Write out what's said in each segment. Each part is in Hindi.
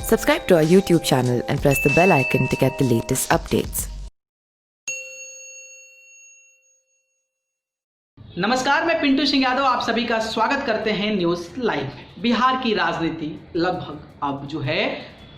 Subscribe to our YouTube channel and press the bell icon to get the latest updates. नमस्कार, मैं पिंटू सिंह यादव आप सभी का स्वागत करते हैं न्यूज़ लाइव में। बिहार की राजनीति लगभग अब जो है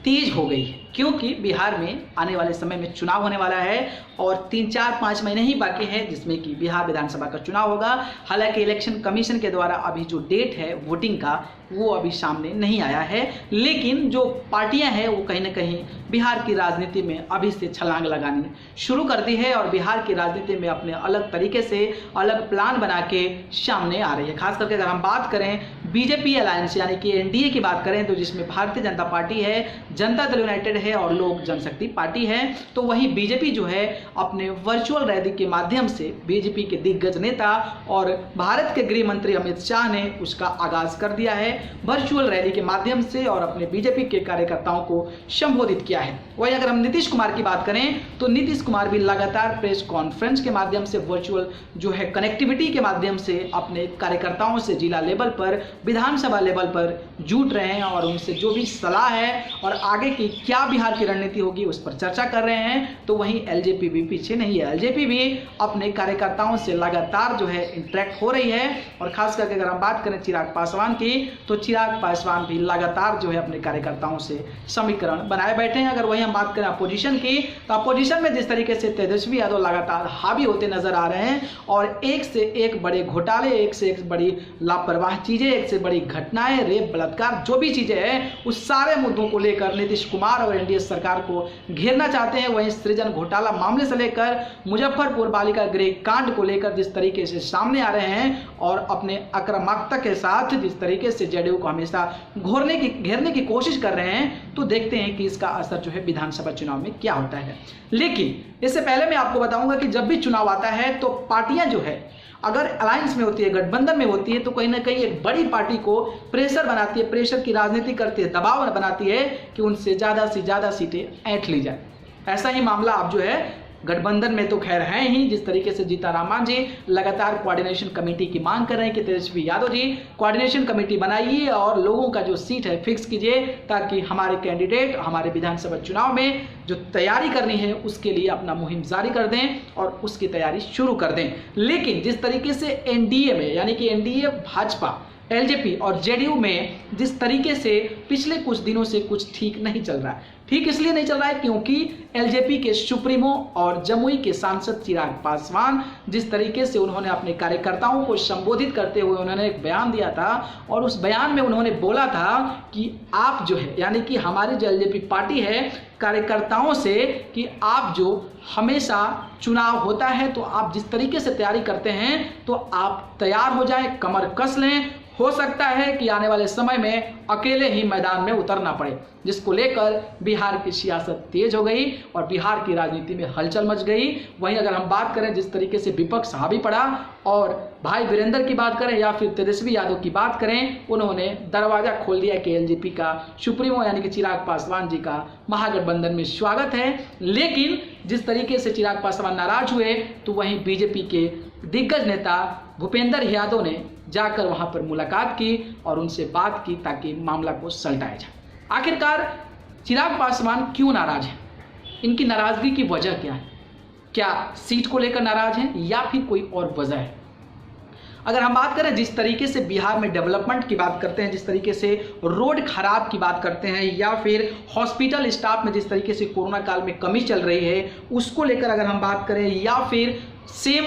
तेज हो गई है, क्योंकि बिहार में आने वाले समय में चुनाव होने वाला है और 3-4-5 महीने ही बाकी है जिसमें कि बिहार विधानसभा का चुनाव होगा। हालांकि इलेक्शन कमीशन के द्वारा अभी जो डेट है वोटिंग का वो अभी सामने नहीं आया है, लेकिन जो पार्टियां हैं वो कहीं ना कहीं बिहार की राजनीति में अभी से छलांग लगानी शुरू कर दी है और बिहार की राजनीति में अपने अलग तरीके से अलग प्लान बना के सामने आ रही है। खास करके अगर हम बात करें बीजेपी अलायंस यानी कि एनडीए की बात करें तो जिसमें भारतीय जनता पार्टी है, जनता दल यूनाइटेड है और लोक जनशक्ति पार्टी है, तो वहीं बीजेपी जो है अपने वर्चुअल रैली के माध्यम से बीजेपी के दिग्गज नेता और भारत के गृह मंत्री अमित शाह ने उसका आगाज कर दिया है वर्चुअल रैली के माध्यम से और अपने बीजेपी के कार्यकर्ताओं को संबोधित किया है। वहीं अगर हम नीतीश कुमार की बात करें तो नीतीश कुमार भी लगातार प्रेस कॉन्फ्रेंस के माध्यम से वर्चुअल जो है कनेक्टिविटी के माध्यम से अपने कार्यकर्ताओं से जिला लेवल पर, विधानसभा लेवल पर जुट रहे हैं और उनसे जो भी सलाह है और आगे की क्या बिहार की रणनीति होगी उस पर चर्चा कर रहे हैं। तो वहीं एलजेपी भी पीछे नहीं है, एलजेपी भी अपने कार्यकर्ताओं से लगातार जो है इंटरेक्ट हो रही है और खास करके अगर हम बात करें चिराग पासवान की तो चिराग पासवान भी लगातार जो है अपने कार्यकर्ताओं से समीकरण बनाए बैठे हैं। अगर वहीं हम बात करें अपोजिशन की तो अपोजिशन में जिस तरीके से तेजस्वी यादव लगातार हावी होते नजर आ रहे हैं और एक से एक बड़े घोटाले, एक से एक बड़ी लापरवाह चीजें, एक से बड़ी घटनाएं, रेप, बलात्कार, जो भी चीजें हैं उस सारे मुद्दों को लेकर नीतीश कुमार और एनडीए सरकार को घेरना चाहते हैं। वहीं सृजन घोटाला मामले से लेकर मुजफ्फरपुर बालिका गृह कांड को लेकर जिस तरीके से सामने आ रहे हैं और अपने आक्रामकता के साथ जिस तरीके से जेडीयू को हमेशा घेरने की कोशिश कर रहे हैं, तो देखते हैं कि इसका असर जो है विधानसभा चुनाव में क्या होता है। लेकिन इससे पहले मैं आपको बताऊंगा कि जब भी चुनाव आता है तो पार्टियां जो है अगर अलायंस में होती है, गठबंधन में होती है, तो कहीं ना कहीं एक बड़ी पार्टी को प्रेशर बनाती है, प्रेशर की राजनीति करती है, दबाव बनाती है कि उनसे ज़्यादा से ज़्यादा सीटें ऐंठ ली जाए। ऐसा ही मामला अब जो है गठबंधन में तो खैर है ही, जिस तरीके से जीताराम जी लगातार कोऑर्डिनेशन कमेटी की मांग कर रहे हैं कि तेजस्वी यादव जी कोऑर्डिनेशन कमेटी बनाइए और लोगों का जो सीट है फिक्स कीजिए ताकि हमारे कैंडिडेट हमारे विधानसभा चुनाव में जो तैयारी करनी है उसके लिए अपना मुहिम जारी कर दें और उसकी तैयारी शुरू कर दें। लेकिन जिस तरीके से एनडीए में यानी कि एनडीए भाजपा, एलजेपी और जेडीयू में जिस तरीके से पिछले कुछ दिनों से कुछ ठीक नहीं चल रहा है, ठीक इसलिए नहीं चल रहा है क्योंकि एलजेपी के सुप्रीमो और जमुई के सांसद चिराग पासवान जिस तरीके से उन्होंने अपने कार्यकर्ताओं को संबोधित करते हुए उन्होंने एक बयान दिया था और उस बयान में उन्होंने बोला था कि आप जो है यानी कि हमारी जो एलजेपी पार्टी है कार्यकर्ताओं से कि आप जो हमेशा चुनाव होता है तो आप जिस तरीके से तैयारी करते हैं तो आप तैयार हो जाएं, कमर कस लें, हो सकता है कि आने वाले समय में अकेले ही मैदान में उतरना पड़े, जिसको लेकर बिहार की सियासत तेज हो गई और बिहार की राजनीति में हलचल मच गई। वहीं अगर हम बात करें जिस तरीके से विपक्ष हावी पड़ा और भाई वीरेंद्र की बात करें या फिर तेजस्वी यादव की बात करें, उन्होंने दरवाजा खोल दिया कि एलजेपी का सुप्रीमो यानी कि चिराग पासवान जी का महागठबंधन में स्वागत है। लेकिन जिस तरीके से चिराग पासवान नाराज हुए तो वहीं बीजेपी के दिग्गज नेता भूपेंद्र यादव ने जाकर वहां पर मुलाकात की और उनसे बात की ताकि मामला को सलटाया जाए। आखिरकार चिराग पासवान क्यों नाराज हैं? इनकी नाराजगी की वजह क्या है? क्या सीट को लेकर नाराज हैं या फिर कोई और वजह है? अगर हम बात करें जिस तरीके से बिहार में डेवलपमेंट की बात करते हैं, जिस तरीके से रोड खराब की बात करते हैं या फिर हॉस्पिटल स्टाफ में जिस तरीके से कोरोना काल में कमी चल रही है उसको लेकर अगर हम बात करें या फिर सेम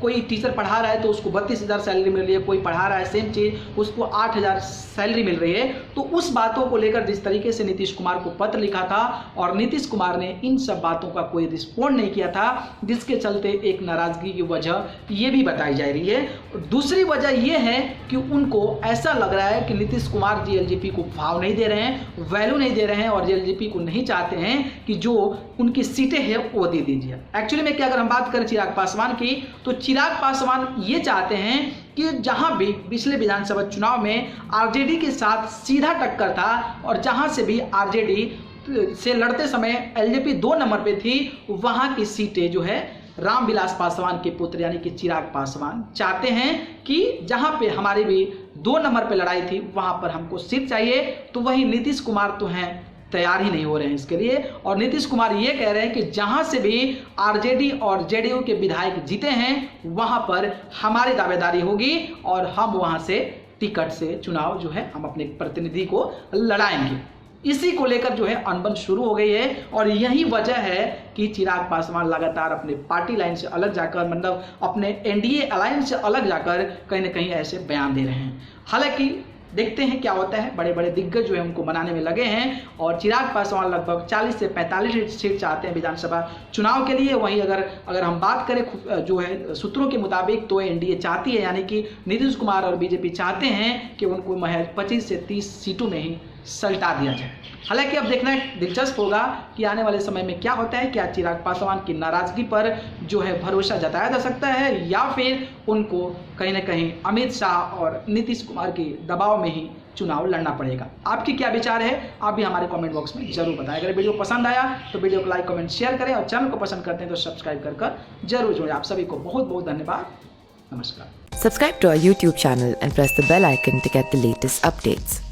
कोई टीचर पढ़ा रहा है तो उसको 32,000 सैलरी मिल रही है, कोई पढ़ा रहा है सेम चीज़ उसको 8,000 सैलरी मिल रही है, तो उस बातों को लेकर जिस तरीके से नीतीश कुमार को पत्र लिखा था और नीतीश कुमार ने इन सब बातों का कोई रिस्पॉन्ड नहीं किया था, जिसके चलते एक नाराजगी की वजह ये भी बताई जा रही है। दूसरी वजह ये है कि उनको ऐसा लग रहा है कि नीतीश कुमार जी एलजेपी को भाव नहीं दे रहे हैं, वैल्यू नहीं दे रहे हैं और एलजेपी को नहीं चाहते हैं कि जो उनकी सीटें हैं वो दे दीजिए। एक्चुअली में क्या अगर हम बात करें चिराग पासवान की तो चिराग पासवान ये चाहते हैं कि जहां भी पिछले विधानसभा चुनाव में आरजेडी के साथ सीधा टक्कर था और जहां से भी आरजेडी से लड़ते समय एलजेपी 2 नंबर पे थी, वहां की सीटें जो है रामविलास पासवान के पुत्र यानी कि चिराग पासवान चाहते हैं कि जहां पे हमारी भी 2 नंबर पे लड़ाई थी वहां पर हमको सीट चाहिए। तो वही नीतीश कुमार तो हैं तैयार ही नहीं हो रहे हैं इसके लिए। और नीतीश कुमार ये कह रहे हैं कि जहां से भी आरजेडी और जेडीयू के विधायक जीते हैं वहां पर हमारी दावेदारी होगी और हम वहां से टिकट से चुनाव जो है हम अपने प्रतिनिधि को लड़ाएंगे। इसी को लेकर जो है अनबन शुरू हो गई है और यही वजह है कि चिराग पासवान लगातार अपने पार्टी लाइन से अलग जाकर, मतलब अपने एनडीए अलायंस से अलग जाकर कहीं ना कहीं ऐसे बयान दे रहे हैं। हालांकि देखते हैं क्या होता है। बड़े बड़े दिग्गज जो है उनको मनाने में लगे हैं और चिराग पासवान लगभग 40 से 45 सीट चाहते हैं विधानसभा चुनाव के लिए। वहीं अगर हम बात करें जो है सूत्रों के मुताबिक तो एनडीए चाहती है, यानी कि नीतीश कुमार और बीजेपी चाहते हैं कि उनको महज 25 से 30 सीटों में ही सल्टा दिया जाए। हालांकि अब देखना दिलचस्प होगा कि आने वाले समय में क्या होता है। क्या चिराग पासवान की नाराजगी पर जो है भरोसा जताया जा सकता है या फिर उनको कहीं ना कहीं अमित शाह और नीतीश कुमार के दबाव में ही चुनाव लड़ना पड़ेगा। आपकी क्या विचार है आप भी हमारे कमेंट बॉक्स में जरूर बताएं। अगर वीडियो पसंद आया तो वीडियो को लाइक कमेंट शेयर करें और चैनल को पसंद करते हैं तो सब्सक्राइब कर जरूर जोड़ें। आप सभी को बहुत बहुत धन्यवाद। नमस्कार। Subscribe to our YouTube channel and press the bell icon to get the latest updates.